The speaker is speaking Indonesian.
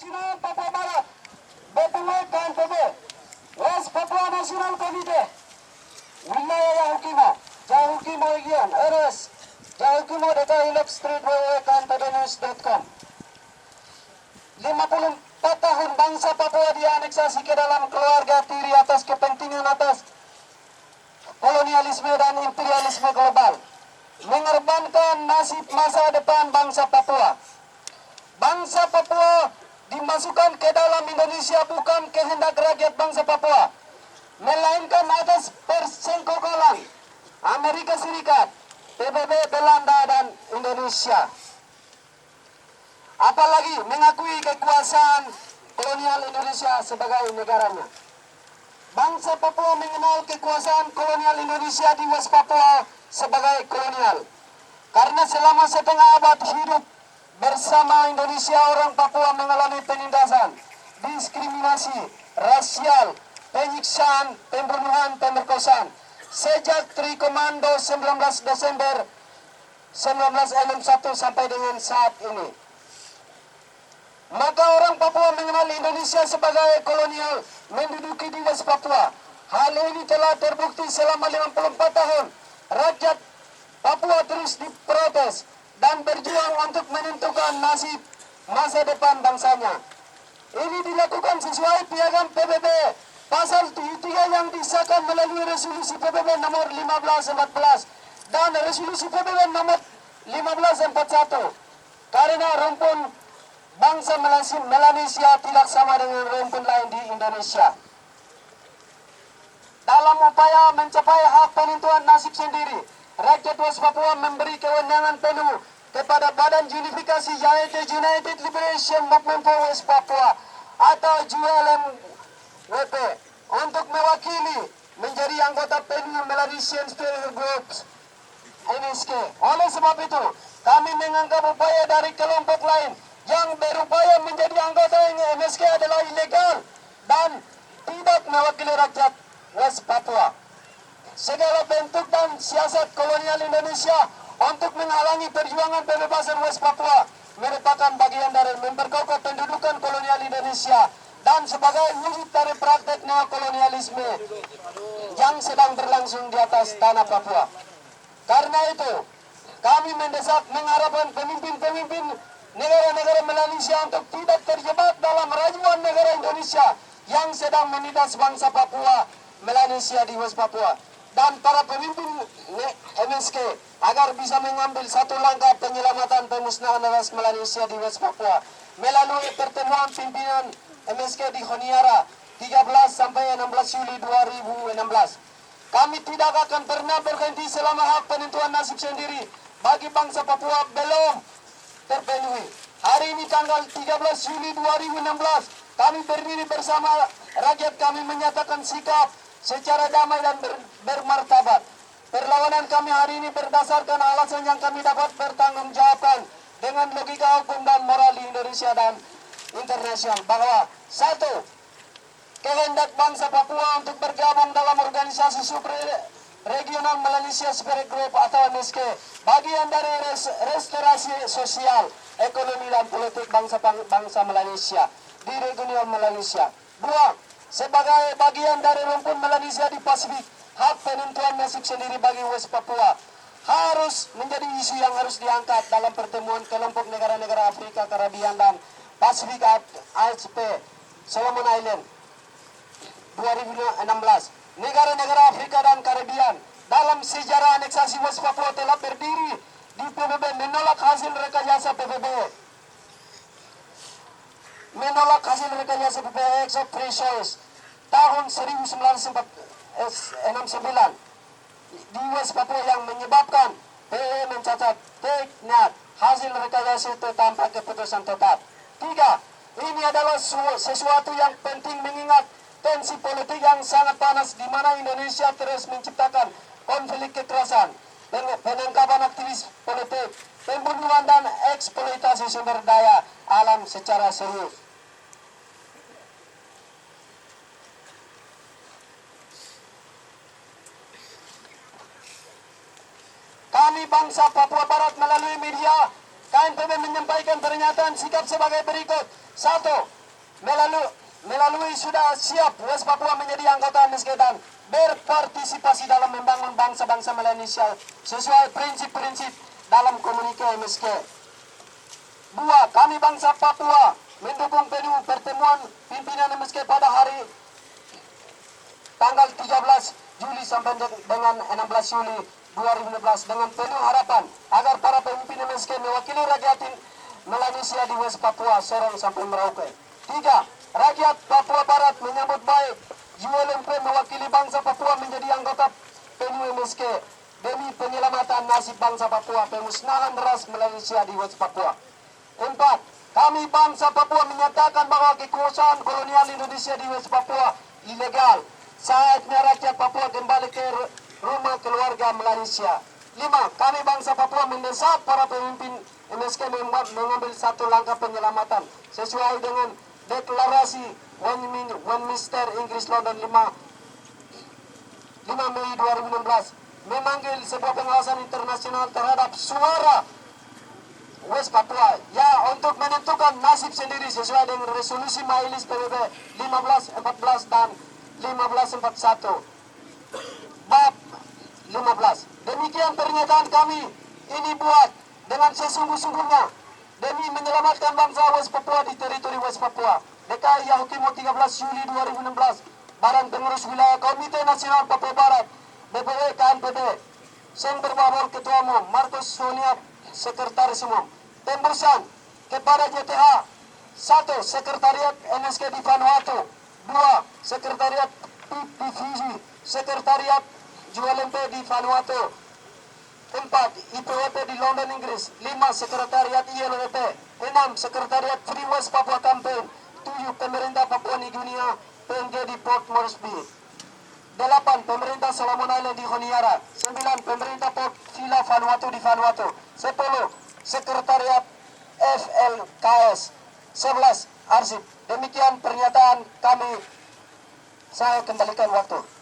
Nasional Papua Barat, BPW KNPB, West Papua National Committee, Wilayah Yahukimo, Jahukimo Region, RS, Jahukimo Data Hilux Street KNPBnews.com. 54 tahun bangsa Papua dianeksasi ke dalam keluarga tiri atas kepentingan atas kolonialisme dan imperialisme global, mengorbankan nasib masa depan bangsa Papua. Bangsa Papua dimasukkan ke dalam Indonesia bukan kehendak rakyat bangsa Papua, melainkan atas persengkokolan Amerika Serikat, PBB, Belanda, dan Indonesia. Apalagi mengakui kekuasaan kolonial Indonesia sebagai negaranya. Bangsa Papua mengenal kekuasaan kolonial Indonesia di West Papua sebagai kolonial. Karena selama setengah abad hidup bersama Indonesia, orang Papua mengalami penindasan, diskriminasi, rasial, penyiksaan, pembunuhan, pemerkosaan. Sejak Trikomando 19 Desember 1961 sampai dengan saat ini. Maka orang Papua mengenal Indonesia sebagai kolonial menduduki di West Papua. Hal ini telah terbukti selama 54 tahun. Rakyat Papua terus diprotes dan berjuang untuk menentukan nasib masa depan bangsanya. Ini dilakukan sesuai piagam PBB pasal 73 yang disahkan melalui resolusi PBB nomor 1514 dan resolusi PBB nomor 1541. Karena rumpun bangsa Melanesia tidak sama dengan rumpun lain di Indonesia. Dalam upaya mencapai hak penentuan nasib sendiri, rakyat West Papua memberi kewenangan penuh kepada Badan Unifikasi yaitu United Liberation Movement for West Papua atau ULMWP untuk mewakili menjadi anggota penuh Melanesian Superior Groups MSK. Oleh sebab itu, kami menganggap upaya dari kelompok lain yang berupaya menjadi anggota MSK adalah ilegal dan tidak mewakili rakyat West Papua. Segala bentuk dan siasat kolonial Indonesia untuk menghalangi perjuangan pembebasan West Papua merupakan bagian dari memperkokoh pendudukan kolonial Indonesia dan sebagai wujud dari praktek neokolonialisme yang sedang berlangsung di atas tanah Papua. Karena itu, kami mendesak mengharapkan pemimpin-pemimpin negara-negara Malaysia untuk tidak terjebak dalam rajuan negara Indonesia yang sedang menindas bangsa Papua Melanesia di West Papua, dan para pemimpin MSK agar bisa mengambil satu langkah penyelamatan pemusnahan ras Melanesia di West Papua melalui pertemuan pimpinan MSK di Honiara 13 sampai 16 Juli 2016. Kami tidak akan pernah berhenti selama hak penentuan nasib sendiri bagi bangsa Papua belum terpenuhi. Hari ini tanggal 13 Juli 2016, kami berdiri bersama rakyat kami menyatakan sikap secara damai dan bermartabat. Perlawanan kami hari ini berdasarkan alasan yang kami dapat bertanggungjawabkan dengan logika hukum dan moral di Indonesia dan internasional, bahwa satu, kehendak bangsa Papua untuk bergabung dalam organisasi regional Malaysia Spirit Group atau MSK, bagian dari restorasi sosial, ekonomi dan politik bangsa Malaysia di regional Malaysia. Dua, sebagai bagian dari rumpun Malaysia di Pasifik, hak penentuan nasib sendiri bagi West Papua harus menjadi isu yang harus diangkat dalam pertemuan kelompok negara-negara Afrika, Karibian dan Pasifik ASP Solomon Island 2016. Negara-negara Afrika dan Karibian dalam sejarah aneksasi West Papua telah berdiri di PBB menolak hasil rekayasa PBB. Menolak hasil rekayasa PBB Exo Precious tahun 1969 di West Papua yang menyebabkan PBB mencatat teknik hasil rekayasa itu tanpa keputusan tetap. Tiga, ini adalah sesuatu yang penting mengingat tensi politik yang sangat panas di mana Indonesia terus menciptakan konflik kekerasan, penangkapan aktivis politik, pembunuhan dan eksploitasi sumber daya alam secara serius. Kami bangsa Papua Barat melalui media KNPB menyampaikan pernyataan sikap sebagai berikut. 1. Melalui sudah siap West Papua menjadi anggota MSK dan berpartisipasi dalam membangun bangsa-bangsa Melanesia sesuai prinsip-prinsip dalam komunike MSK. 2. Kami bangsa Papua mendukung penuh pertemuan pimpinan MSK pada hari tanggal 13 Juli sampai dengan 16 Juli 2016 dengan penuh harapan agar para pemimpin MSK mewakili rakyat Melanesia di West Papua, Sorong sampai Merauke. 3. Rakyat Papua Barat menyambut baik ULMP mewakili bangsa Papua menjadi anggota penuh MSK demi penyelamatan nasib bangsa Papua, pemusnahan ras Melanesia di West Papua. 4. Kami bangsa Papua menyatakan bahwa kekuasaan kolonial Indonesia di West Papua ilegal. Saatnya rakyat Papua kembali ke rumah keluarga Melanesia. 5. Kami bangsa Papua mendesak para pemimpin MSK mengambil satu langkah penyelamatan sesuai dengan deklarasi Westminster Inggris London 5 Mei 2016 memanggil sebuah pengawasan internasional terhadap suara West Papua ya untuk menentukan nasib sendiri sesuai dengan resolusi Majelis PBB 1514 dan 1541 bab 15. Demikian pernyataan kami ini buat dengan sesungguh-sungguhnya demi menyelamatkan bangsa West Papua di teritori West Papua. DKI Yahukimo 13 Juli 2016. Badan Pengurus Wilayah Komite Nasional Papua Barat BPW KNPB. Seng Berbabor Ketua Umum, Markus Sonia Sekretaris Umum. Tembusan kepada JTH. 1. Sekretariat NSK di Vanuatu. 2. Sekretariat di Fiji. Sekretariat ULMP di Vanuatu. 4. IPWP di London, Inggris. 5. Sekretariat ILWP. 6. Sekretariat Free West Papua Campaign. 7. Pemerintah Papua Niunia PNG di Port Moresby. 8. Pemerintah Solomon Island di Honiara. 9. Pemerintah Port Vila Vanuatu di Vanuatu. 10. Sekretariat FLKS. 11. Arsip. Demikian pernyataan kami. Saya kembalikan waktu.